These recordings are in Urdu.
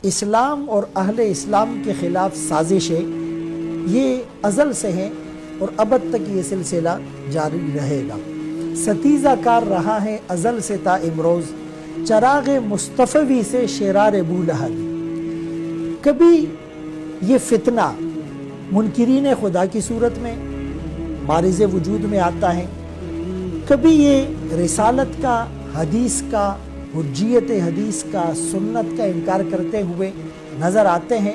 اسلام اور اہل اسلام کے خلاف سازشیں یہ ازل سے ہیں اور ابد تک یہ سلسلہ جاری رہے گا۔ ستیزہ کار رہا ہے ازل سے تا امروز، چراغ مصطفی سے شرار بولہب۔ کبھی یہ فتنہ منکرین خدا کی صورت میں بارز وجود میں آتا ہے، کبھی یہ رسالت کا، حدیث کا، حجیت حدیث کا، سنت کا انکار کرتے ہوئے نظر آتے ہیں،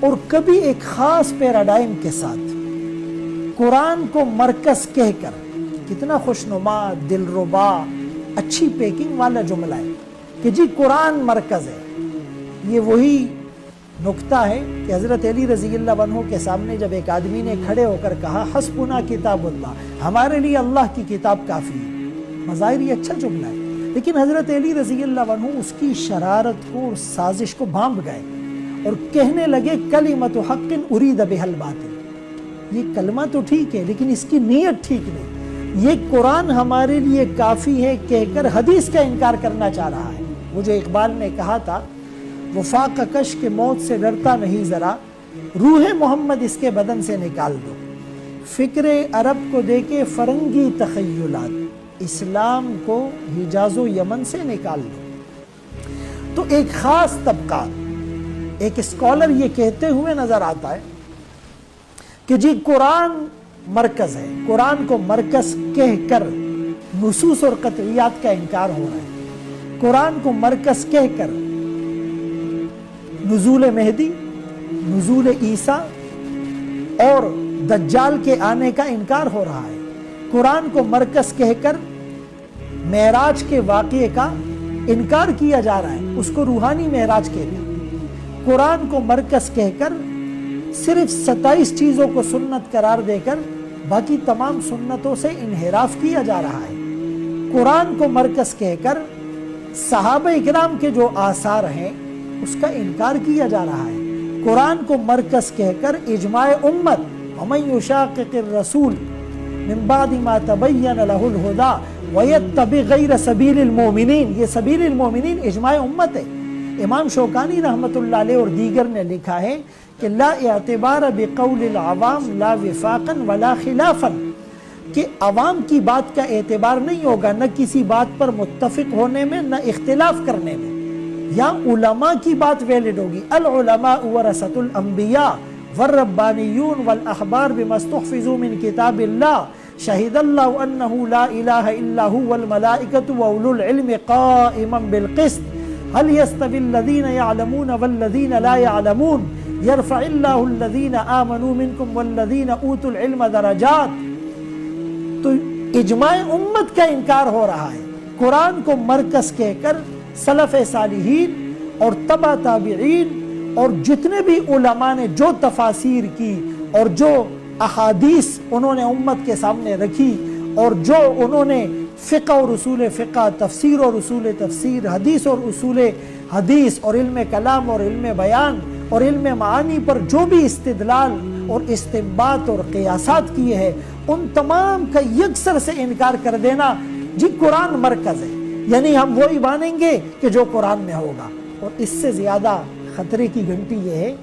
اور کبھی ایک خاص پیراڈائم کے ساتھ قرآن کو مرکز کہہ کر، کتنا خوشنما، دلربا، اچھی پیکنگ والا جملہ ہے کہ جی قرآن مرکز ہے۔ یہ وہی نکتہ ہے کہ حضرت علی رضی اللہ عنہ کے سامنے جب ایک آدمی نے کھڑے ہو کر کہا حسبنا کتاب اللہ، ہمارے لیے اللہ کی کتاب کافی ہے، مظاہر یہ اچھا جملہ ہے، لیکن حضرت علی رضی اللہ عنہ اس کی شرارت کو اور سازش کو بھانپ گئے اور کہنے لگے کلمۃ حق ارید بہا الباطل، یہ کلمہ تو ٹھیک ہے لیکن اس کی نیت ٹھیک نہیں، یہ قرآن ہمارے لیے کافی ہے کہہ کر حدیث کا انکار کرنا چاہ رہا ہے۔ وہ جو اقبال نے کہا تھا وفاق کش کے موت سے ڈرتا نہیں ذرا، روح محمد اس کے بدن سے نکال دو، فکر عرب کو دے کے فرنگی تخیلات، اسلام کو حجاز و یمن سے نکال دو۔ تو ایک خاص طبقہ، ایک اسکالر یہ کہتے ہوئے نظر آتا ہے کہ جی قرآن مرکز ہے، قرآن کو مرکز کہہ کر نصوص اور قطعیات کا انکار ہو رہا ہے، قرآن کو مرکز کہہ کر نزول مہدی، نزول عیسیٰ اور دجال کے آنے کا انکار ہو رہا ہے، قرآن کو مرکز کہہ کر معراج کے واقعے کا انکار کیا جا رہا ہے، اس کو روحانی معراج کہتے ہیں، قرآن کو مرکز کہہ کر صرف 27 چیزوں کو سنت قرار دے کر باقی تمام سنتوں سے انحراف کیا جا رہا ہے، قرآن کو مرکز کہہ کر صحابہ اکرام کے جو آثار ہیں اس کا انکار کیا جا رہا ہے، قرآن کو مرکز کہہ کر اجماع امت ومن یشاقق الرسول من بعد ما تبین له الہدی ویتبع غیر سبیل المؤمنین، یہ سبیل المؤمنین اجماع امت ہے۔ امام شوکانی رحمۃ اللہ علیہ اور دیگر نے لکھا ہے کہ لا اعتبار بقول العوام لا وفاقا ولا خلافا، کہ عوام کی بات کا اعتبار نہیں ہوگا نہ کسی بات پر متفق ہونے میں نہ اختلاف کرنے میں، یا علماء کی بات ویلڈ ہوگی، العلماء ورثۃ الانبیاء والربانیون والاحبار بما استحفظوا من کتاب اللہ شہد اللہ انہ لا الہ الا هو والملائکۃ واولو العلم قائما بالقسط هل يستوي الذین يعلمون والذین لا يعلمون یرفع اللہ الذین آمنوا منکم والذین اوتوا العلم درجات۔ تو اجماع امت کا انکار ہو رہا ہے، قرآن کو مرکز کہہ کر سلف صالحین اور تبع تابعین اور جتنے بھی علماء نے جو تفاسیر کی اور جو احادیث انہوں نے امت کے سامنے رکھی اور جو انہوں نے فقہ اور اصول فقہ، تفسیر اور اصول تفسیر، حدیث اور اصول حدیث اور علم کلام اور علم بیان اور علم معانی پر جو بھی استدلال اور استنباط اور قیاسات کیے ہیں، ان تمام کا یکسر سے انکار کر دینا جی قرآن مرکز ہے، یعنی ہم وہی مانیں گے کہ جو قرآن میں ہوگا۔ اور اس سے زیادہ خطرے کی گھنٹی یہ ہے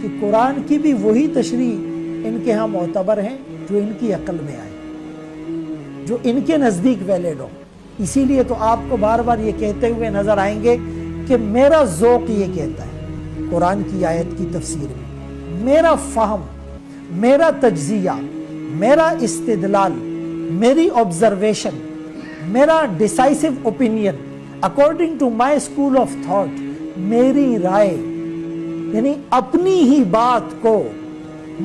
کہ قرآن کی بھی وہی تشریح ان کے ہاں معتبر ہیں جو ان کی عقل میں آئے، جو ان کے نزدیک ویلڈ ہو۔ اسی لیے تو آپ کو بار بار یہ کہتے ہوئے نظر آئیں گے کہ میرا ذوق یہ کہتا ہے قرآن کی آیت کی تفسیر میں، میرا فہم، میرا تجزیہ، میرا استدلال، میری آبزرویشن، میرا decisive opinion according to my school of thought, میری رائے، یعنی اپنی ہی بات کو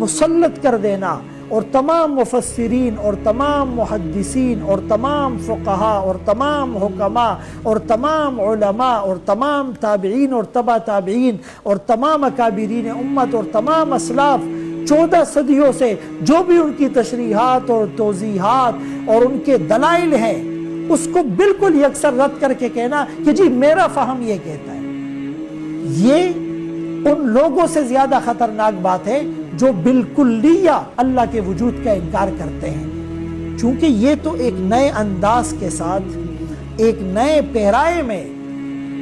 مسلط کر دینا اور تمام مفسرین اور تمام محدثین اور تمام فقہاء اور تمام حکماء اور تمام علماء اور تمام تابعین اور تبع تابعین اور تمام اکابرین امت اور تمام اسلاف 14 صدیوں سے جو بھی ان کی تشریحات اور توضیحات اور ان کے دلائل ہیں اس کو بالکل یکسر رد کر کے کہنا کہ جی میرا فہم یہ کہتا ہے، یہ ان لوگوں سے زیادہ خطرناک بات ہے جو بالکلیہ اللہ کے وجود کا انکار کرتے ہیں، چونکہ یہ تو ایک نئے انداز کے ساتھ ایک نئے پیرائے میں